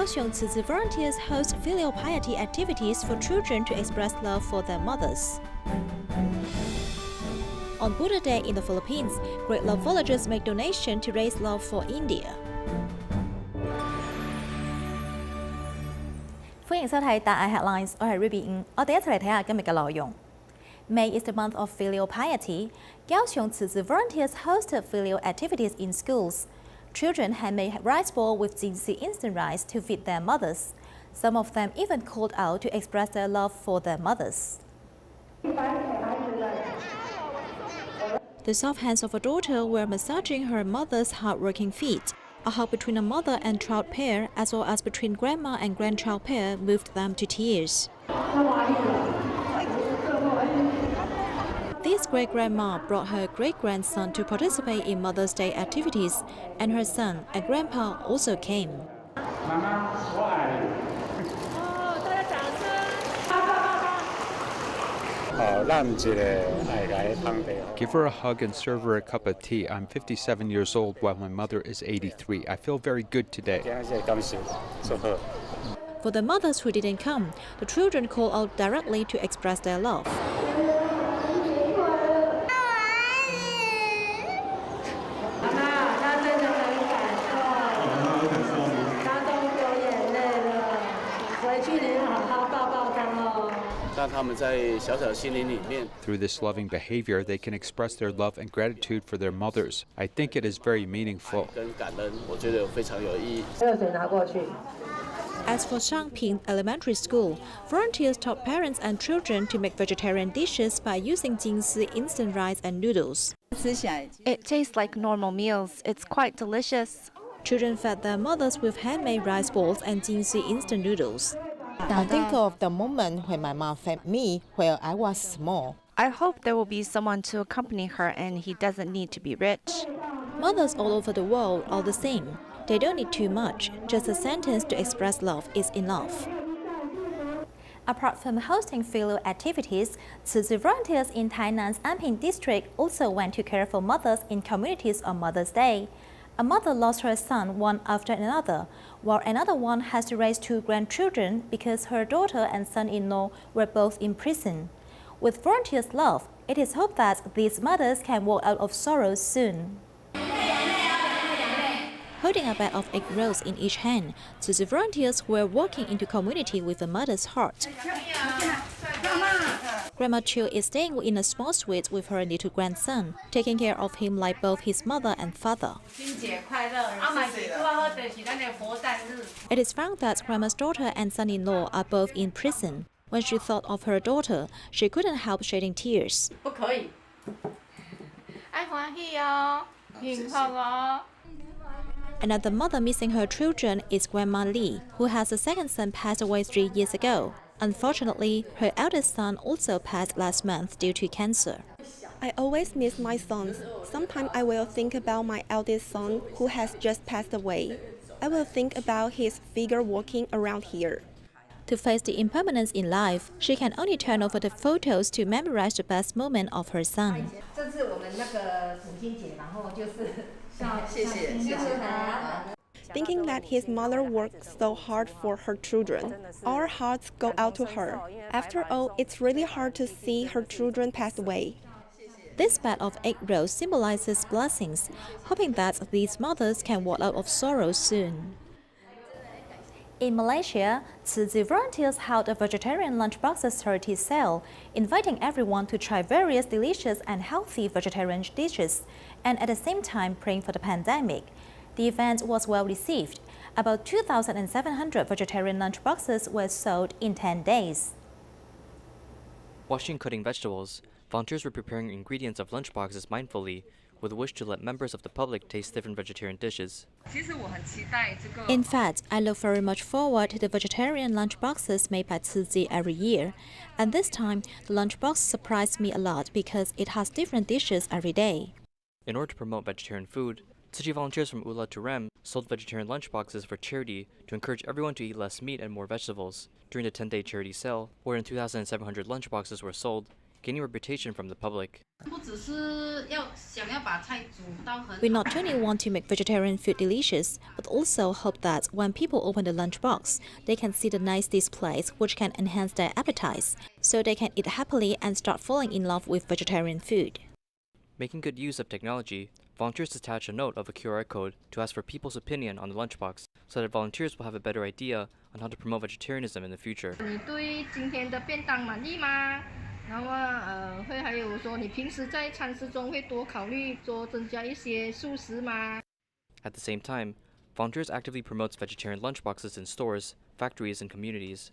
Kaohsiung Tzu volunteers host filial piety activities for children to express love for their mothers. On Buddha Day in the Philippines, Great Love Villagers make donation to raise love for India. 歡迎收睇大嗌 Headlines， 我係 Ruby 我哋一齊嚟睇下今日嘅內容。May is the month of filial piety. Kaohsiung Tzu volunteers hosted filial activities in schools. Children had made rice balls with Tzu Chi instant rice to feed their mothers. Some of them even called out to express their love for their mothers. The soft hands of a daughter were massaging her mother's hard-working feet. A hug between a mother and child pair, as well as between grandma and grandchild pair, moved them to tears. This great-grandma brought her great-grandson to participate in Mother's Day activities, and her son and grandpa also came. Give her a hug and serve her a cup of tea. I'm 57 years old while my mother is 83. I feel very good today. For the mothers who didn't come, the children called out directly to express their love. Through this loving behavior, they can express their love and gratitude for their mothers. I think it is very meaningful. As for Shangping Elementary School, volunteers taught parents and children to make vegetarian dishes by using Tzu Chi instant rice and noodles. It tastes like normal meals. It's quite delicious. Children fed their mothers with handmade rice balls and Tzu Chi instant noodles. I think of the moment when my mom fed me when I was small. I hope there will be someone to accompany her and he doesn't need to be rich. Mothers all over the world are the same. They don't need too much. Just a sentence to express love is enough. Apart from hosting filial activities, Tzu Chi volunteers in Tainan's Anping district also went to care for mothers in communities on Mother's Day. A mother lost her son one after another, while another one has to raise two grandchildren because her daughter and son-in-law were both in prison. With volunteers' love, it is hoped that these mothers can walk out of sorrow soon. Holding a bag of egg rolls in each hand, Tzu Chi volunteers were walking into community with a mother's heart. Grandma Chiu is staying in a small suite with her little grandson, taking care of him like both his mother and father. It is found that Grandma's daughter and son-in-law are both in prison. When she thought of her daughter, she couldn't help shedding tears. Another mother missing her children is Grandma Li, who has a second son passed away 3 years ago. Unfortunately, her eldest son also passed last month due to cancer. I always miss my sons. Sometimes I will think about my eldest son who has just passed away. I will think about his figure walking around here. To face the impermanence in life, she can only turn over the photos to memorize the best moment of her son. Thinking that his mother worked so hard for her children, our hearts go out to her. After all, it's really hard to see her children pass away. This bag of egg rolls symbolizes blessings, hoping that these mothers can walk out of sorrow soon. In Malaysia, Tzu Chi volunteers held a vegetarian lunchbox charity sale, inviting everyone to try various delicious and healthy vegetarian dishes, and at the same time praying for the pandemic. The event was well received. About 2,700 vegetarian lunchboxes were sold in 10 days. Washing cutting vegetables, volunteers were preparing ingredients of lunchboxes mindfully, with a wish to let members of the public taste different vegetarian dishes. In fact, I look very much forward to the vegetarian lunchboxes made by Tzu Chi every year. And this time, the lunchbox surprised me a lot because it has different dishes every day. In order to promote vegetarian food, Tzu Chi volunteers from Ula to Rem sold vegetarian lunchboxes for charity to encourage everyone to eat less meat and more vegetables. During the 10-day charity sale, more than 2,700 lunchboxes were sold, gaining a reputation from the public. We not only want to make vegetarian food delicious, but also hope that when people open the lunchbox, they can see the nice displays which can enhance their appetites, so they can eat happily and start falling in love with vegetarian food. Making good use of technology, volunteers attach a note of a QR code to ask for people's opinion on the lunchbox, so that volunteers will have a better idea on how to promote vegetarianism in the future. At the same time, volunteers actively promotes vegetarian lunchboxes in stores, factories, and communities.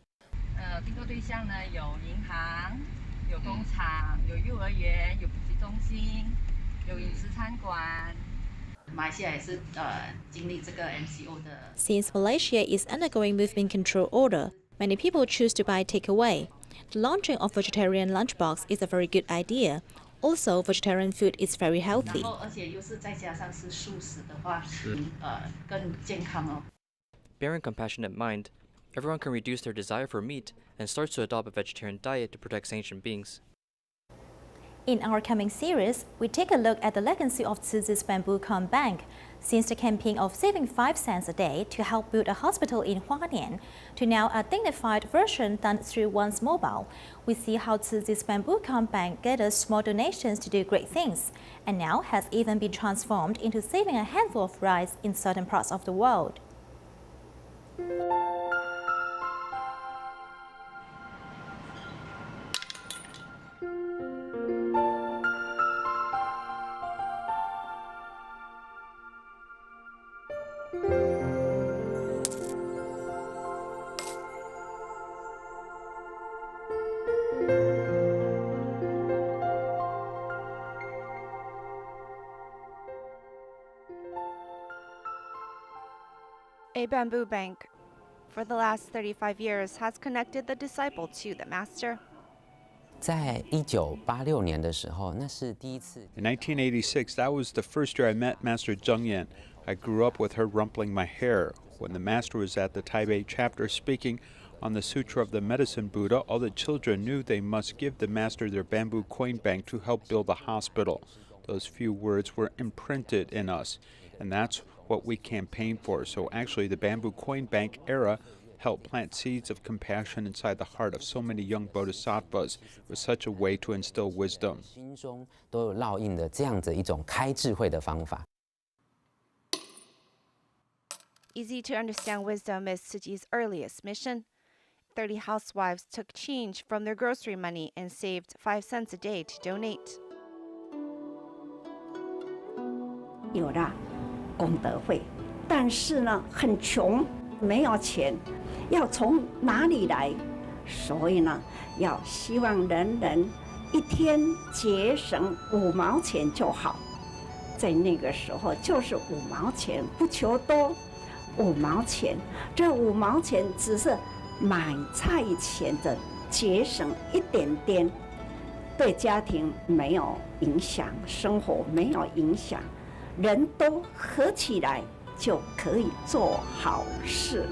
Since Malaysia is undergoing movement control order, many people choose to buy takeaway. The launching of vegetarian lunchbox is a very good idea. Also, vegetarian food is very healthy. Bearing compassionate mind, everyone can reduce their desire for meat and starts to adopt a vegetarian diet to protect sentient beings. In our coming series, we take a look at the legacy of Tzu Chi's bamboo cone bank. Since the campaign of saving 5 cents a day to help build a hospital in Hualien, to now a dignified version done through one's mobile, we see how Tzu Chi's bamboo cone bank gathers small donations to do great things, and now has even been transformed into saving a handful of rice in certain parts of the world. A bamboo bank for the last 35 years has connected the disciple to the master. 在1986年的时候，那是第一次。 In 1986, that was the first year I met Master Zheng Yan. I grew up with her rumpling my hair. When the master was at the Taipei chapter speaking on the Sutra of the Medicine Buddha, all the children knew they must give the master their bamboo coin bank to help build a hospital. Those few words were imprinted in us, and that's what we campaigned for. So actually, the bamboo coin bank era helped plant seeds of compassion inside the heart of so many young bodhisattvas with such a way to instill wisdom. 心中都有烙印的这样子一种开智慧的方法。 Easy to understand wisdom is Tzu Chi's earliest mission. 30 housewives took change from their grocery money and saved 5 cents a day to donate. 有了功德会，但是呢，很穷，没有钱，要从哪里来？所以呢，要希望人人一天节省5毛钱就好。在那个时候，就是5毛钱，不求多，5毛钱。这5毛钱只是买菜钱的节省一点点，对家庭没有影响，生活没有影响。 人都合起来就可以做好事。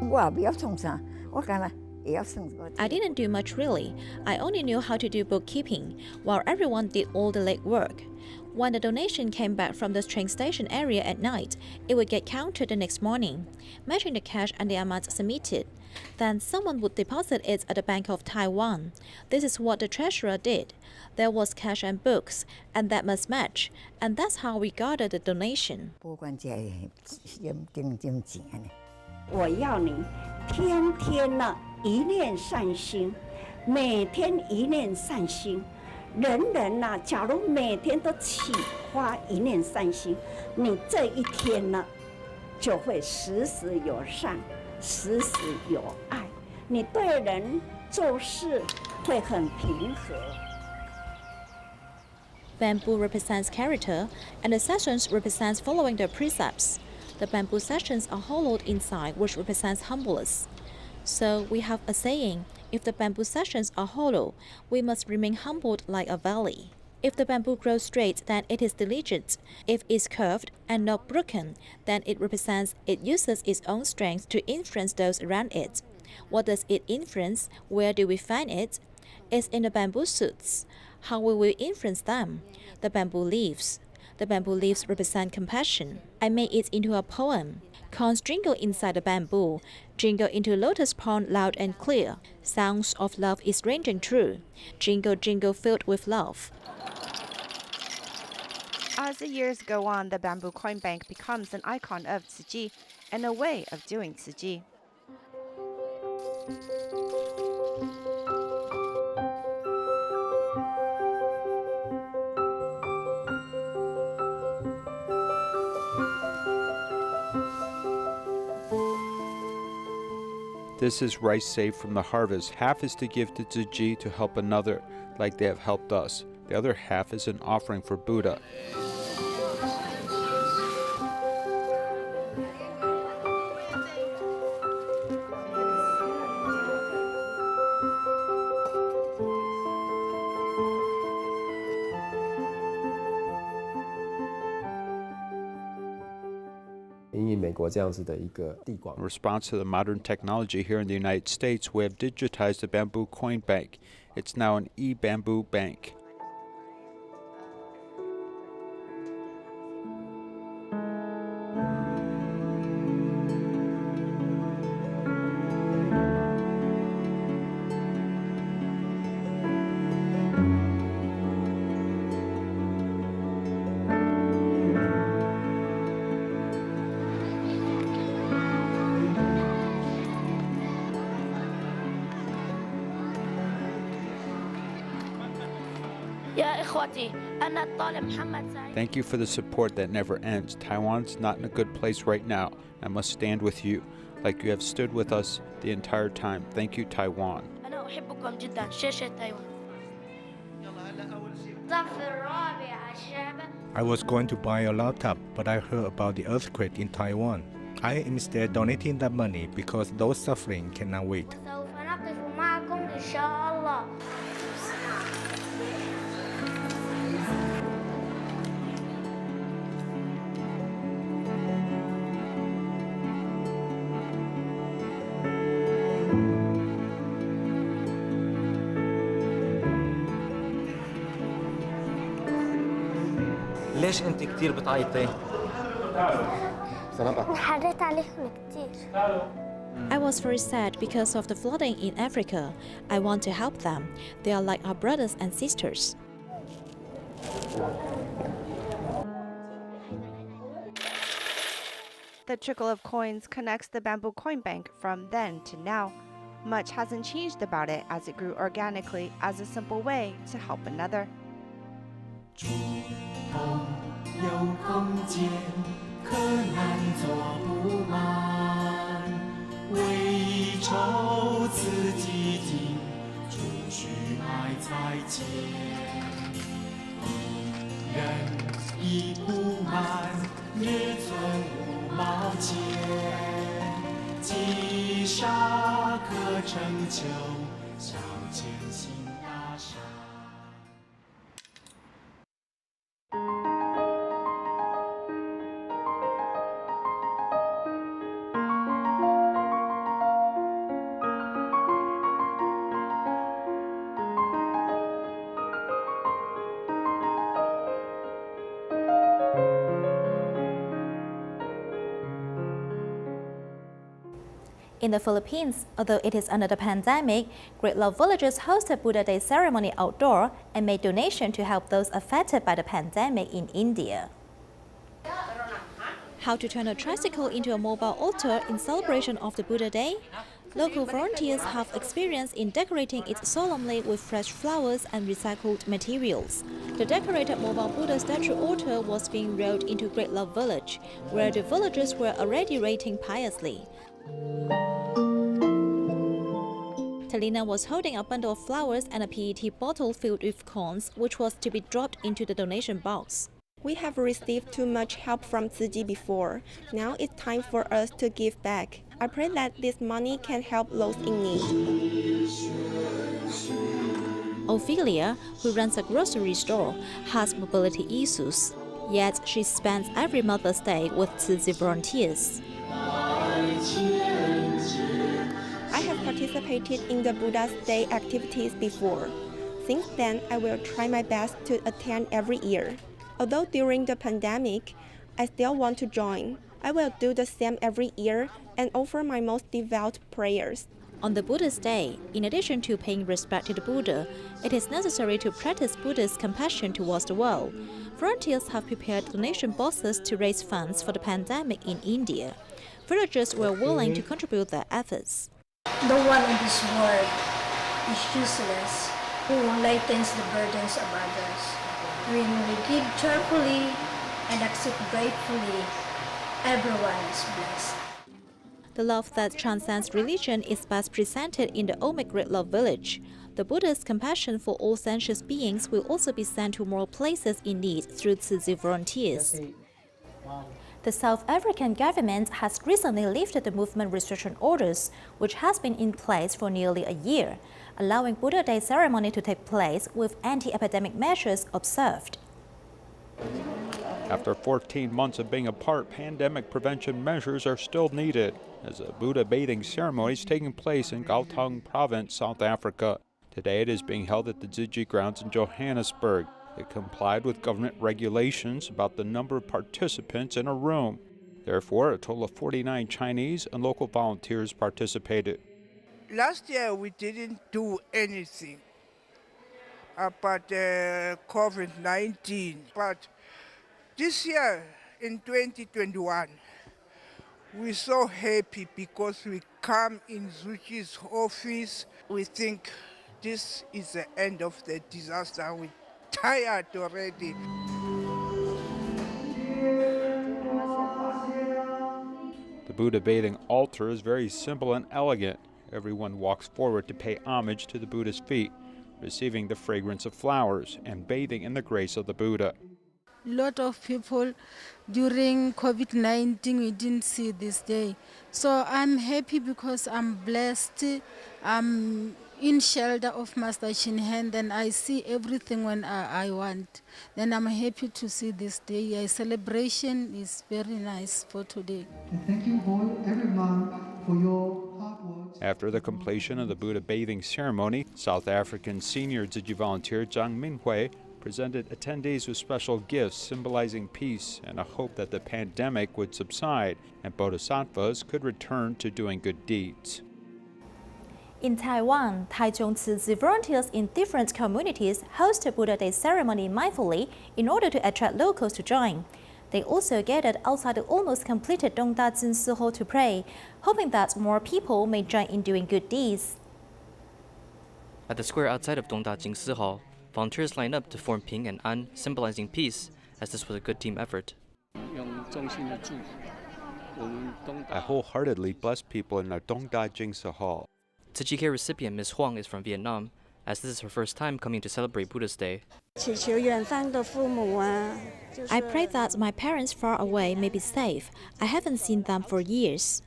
我不要从啥，我干了也要生活。 I didn't do much really. I only knew how to do bookkeeping, while everyone did all the legwork. When the donation came back from the train station area at night, it would get counted the next morning, matching the cash and the amount submitted. Then someone would deposit it at the Bank of Taiwan. This is what the treasurer did. There was cash and books, and that must match, and that's how we gathered the donation. 不管这点钱呢，我要你天天呢一念善心，每天一念善心。 人人呐、假如每天都起发一念善心，你这一天呢，就会时时有善，时时有爱。你对人做事会很平和。 Bamboo represents character, and the sessions represents following the precepts. The bamboo sessions are hollowed inside, which represents humbleness. So we have a saying, if the bamboo sessions are hollow, we must remain humbled like a valley. If the bamboo grows straight, then it is diligent. If it's curved and not broken, then it represents it uses its own strength to influence those around it. What does it influence? Where do we find it? It's in the bamboo shoots. How will we influence them? The bamboo leaves. The bamboo leaves represent compassion. I made it into a poem. Corns jingle inside the bamboo, jingle into lotus pond loud and clear. Sounds of love is ringing true. Jingle, jingle filled with love. As the years go on, the bamboo coin bank becomes an icon of Tzu Chi and a way of doing Tzu Chi. This is rice saved from the harvest. Half is to give to Tzu Chi to help another, like they have helped us. The other half is an offering for Buddha. In response to the modern technology here in the United States, we have digitized the bamboo coin bank. It's now an e-bamboo bank. Thank you for the support that never ends. Taiwan's not in a good place right now. I must stand with you, like you have stood with us the entire time. Thank you, Taiwan. I was going to buy a laptop, but I heard about the earthquake in Taiwan. I am instead donating that money because those suffering cannot wait. ليش انت كثير بتعيطي؟ حريت عليهم كثير. I was very sad because of the flooding in Africa. I want to help them. They are like our brothers and sisters. The trickle of coins connects the bamboo coin bank from then to now. Much hasn't changed about it as it grew organically as a simple way to help another. 有空间，可难做不完。为筹此基金，储蓄买菜钱。一人一不满，日存5毛钱。积沙可成丘，小钱行大善。In the Philippines, although it is under the pandemic, Great Love Villages hosted Buddha Day ceremony outdoor and made donations to help those affected by the pandemic in India. How to turn a tricycle into a mobile altar in celebration of the Buddha Day? Local volunteers have experience in decorating it solemnly with fresh flowers and recycled materials. The decorated mobile Buddha statue altar was being rolled into Great Love Village, where the villagers were already waiting piously. Talina was holding a bundle of flowers and a PET bottle filled with corns, which was to be dropped into the donation box. We have received too much help from Tzu Chi before. Now it's time for us to give back. I pray that this money can help those in need. Ophelia, who runs a grocery store, has mobility issues, yet she spends every Mother's Day with Tzu Chi volunteers. I have participated in the Buddha's Day activities before. Since then, I will try my best to attend every year. Although during the pandemic, I still want to join. I will do the same every year and offer my most devout prayers. On the Buddha's Day, in addition to paying respect to the Buddha, it is necessary to practice Buddha's compassion towards the world. Volunteers have prepared donation boxes to raise funds for the pandemic in India. Villagers were willing to contribute their efforts. No one in this world is useless who lightens the burdens of others. When we give cheerfully and accept gratefully, everyone is blessed. The love that transcends religion is best presented in the Olmec Great Love Village. The Buddha's compassion for all sentient beings will also be sent to more places in need through Tzu Chi volunteers. The South African government has recently lifted the movement restriction orders, which has been in place for nearly a year, allowing Buddha Day ceremony to take place with anti-epidemic measures observed. After 14 months of being apart, pandemic prevention measures are still needed, as a Buddha bathing ceremony is taking place in Gauteng Province, South Africa. Today it is being held at the Tسجي grounds in Johannesburg. It complied with government regulations about the number of participants in a room. Therefore, a total of 49 Chinese and local volunteers participated. Last year we didn't do anything about COVID-19, but this year in 2021 we're so happy because we come in Tzu Chi's office. We think this is the end of the disaster. We're tired already. The Buddha bathing altar is very simple and elegant. Everyone walks forward to pay homage to the Buddha's feet, receiving the fragrance of flowers and bathing in the grace of the Buddha. Lot of people during COVID-19 we didn't see this day. So I'm happy because I'm blessed. I'm in shelter of Master Chin Hand and I see everything when I want. Then I'm happy to see this day. A celebration is very nice for today. Thank you all, everyone, for your hard work. After the completion of the Buddha bathing ceremony, South African senior Tzu Chi volunteer Zhang Minhui presented attendees with special gifts symbolizing peace and a hope that the pandemic would subside and bodhisattvas could return to doing good deeds. In Taiwan, Taichung Tzu Chi volunteers in different communities host a Buddha Day ceremony mindfully in order to attract locals to join. They also gathered outside the almost completed Dongda Jinsi Hall to pray, hoping that more people may join in doing good deeds. At the square outside of Dongda Jinsi Hall, volunteers lined up to form Ping and An, symbolizing peace, as this was a good team effort. I wholeheartedly bless people in the Dongda Jinsi Hall. Tzu Chi Care recipient Ms. Huang is from Vietnam, as this is her first time coming to celebrate Buddha's Day. I pray that my parents far away may be safe. I haven't seen them for years.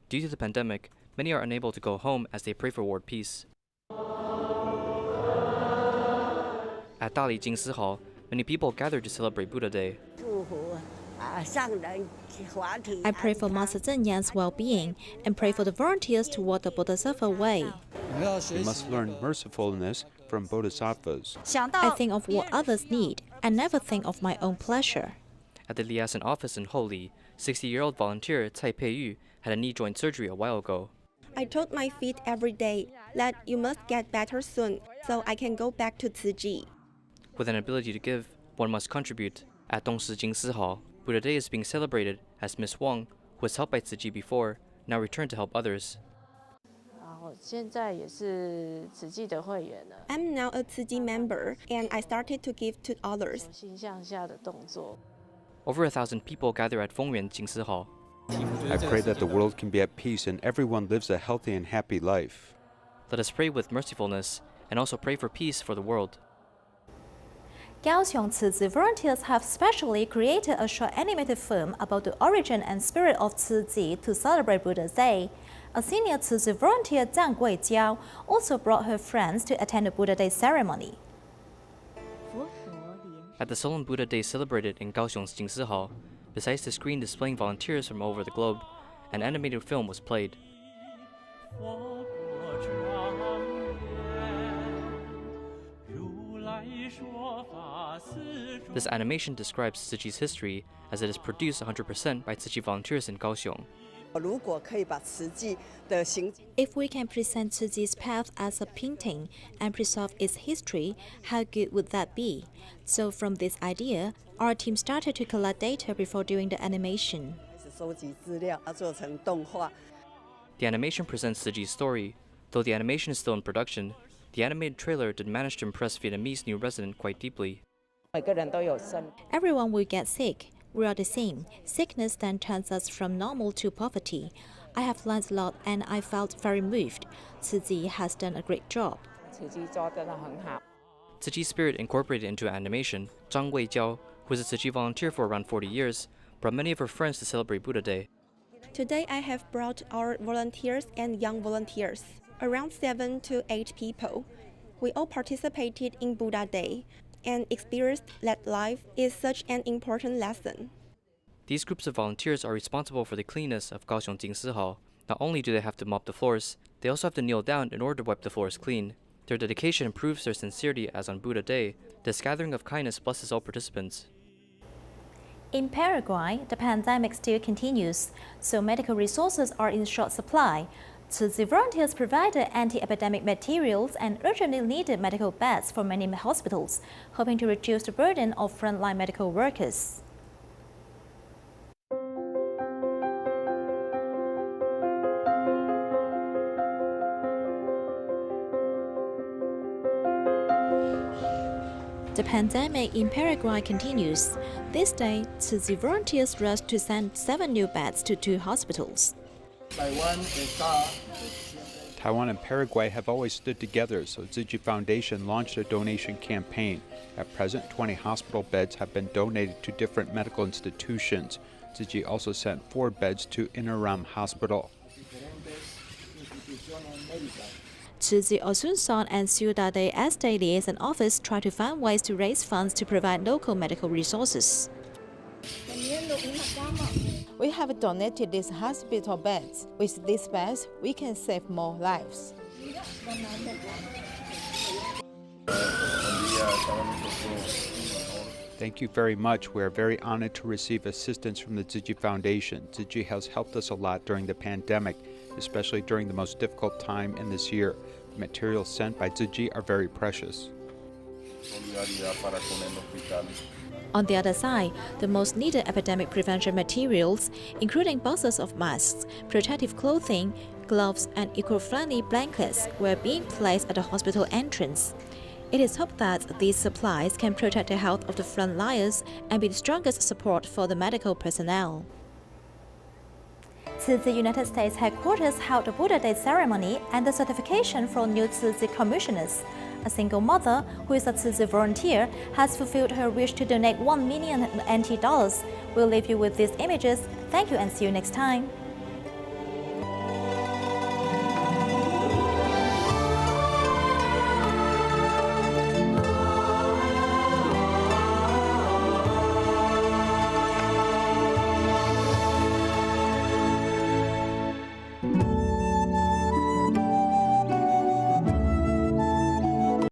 Due to the pandemic, many are unable to go home as they pray for world peace. At Dali Jinsi Hall, many people gathered to celebrate Buddha Day. I pray for Master Zhen Yan's well-being and pray for the volunteers to walk the Bodhisattva way. We must learn mercifulness from bodhisattvas. I think of what others need and never think of my own pleasure. At the liaison office in Holi, 60-year-old volunteer Cai Peiyu had a knee joint surgery a while ago. I told my feet every day that you must get better soon so I can go back to Tzu Chi. With an ability to give, one must contribute. At Dongshi Jingsi Hall, Buddha Day is being celebrated as Miss Wang, who was helped by Tzu Chi before, now returned to help others. I'm now a Tzu Chi member and I started to give to others. Over 1,000 people gather at Fongyuan Jingsi Hall. I pray that the world can be at peace and everyone lives a healthy and happy life. Let us pray with mercifulness and also pray for peace for the world. Kaohsiung Tzu volunteers have specially created a short animated film about the origin and spirit of Tzu Chi to celebrate Buddha's Day. A senior Tzu volunteer, Zhang Guijiao, also brought her friends to attend the Buddha Day ceremony. At the Solemn Buddha Day celebrated in Kaohsiung's Jingsi Hall, besides the screen displaying volunteers from all over the globe, an animated film was played. This animation describes Tzu Chi's history as it is produced 100% by Tzu Chi volunteers in Kaohsiung. If we can present Tzu Chi's path as a painting and preserve its history, how good would that be? So from this idea, our team started to collect data before doing the animation. The animation presents Tzu Chi's story. Though the animation is still in production, the animated trailer did manage to impress Vietnamese new resident quite deeply. Everyone will get sick. We are the same. Sickness then turns us from normal to poverty. I have learned a lot and I felt very moved. Tzu Chi has done a great job. Tzu Chi's spirit incorporated into animation, Zhang Guijiao, who is a Tzu Chi volunteer for around 40 years, brought many of her friends to celebrate Buddha Day. Today I have brought our volunteers and young volunteers, around 7 to 8 people. We all participated in Buddha Day and experienced that life is such an important lesson. These groups of volunteers are responsible for the cleanness of Kaohsiung Jingsi Hall. Not only do they have to mop the floors, they also have to kneel down in order to wipe the floors clean. Their dedication proves their sincerity as on Buddha Day, this gathering of kindness blesses all participants. In Paraguay, the pandemic still continues, so medical resources are in short supply. Tzu Chi volunteers provided anti-epidemic materials and urgently needed medical beds for many hospitals, hoping to reduce the burden of frontline medical workers. The pandemic in Paraguay continues. This day, Tzu Chi volunteers rushed to send 7 new beds to 2 hospitals. Taiwan and Paraguay have always stood together, so Tzu Chi Foundation launched a donation campaign. At present, 20 hospital beds have been donated to different medical institutions. Tzu Chi also sent 4 beds to Inaram Hospital. Tzu Chi Asunción and Ciudad de Este Liaison Office try to find ways to raise funds to provide local medical resources. We have donated these hospital beds. With these beds, we can save more lives. Thank you very much. We are very honored to receive assistance from the Tzu Chi Foundation. Tzu Chi has helped us a lot during the pandemic, especially during the most difficult time in this year. The materials sent by Tzu Chi are very precious. On the other side, the most needed epidemic prevention materials, including boxes of masks, protective clothing, gloves, and eco-friendly blankets, were being placed at the hospital entrance. It is hoped that these supplies can protect the health of the frontliners and be the strongest support for the medical personnel. Tzu Chi United States headquarters held the Buddha Day ceremony and the certification for new Tzu Chi commissioners. A single mother, who is a Tzu Chi volunteer, has fulfilled her wish to donate $1 million NT. We'll leave you with these images. Thank you and see you next time.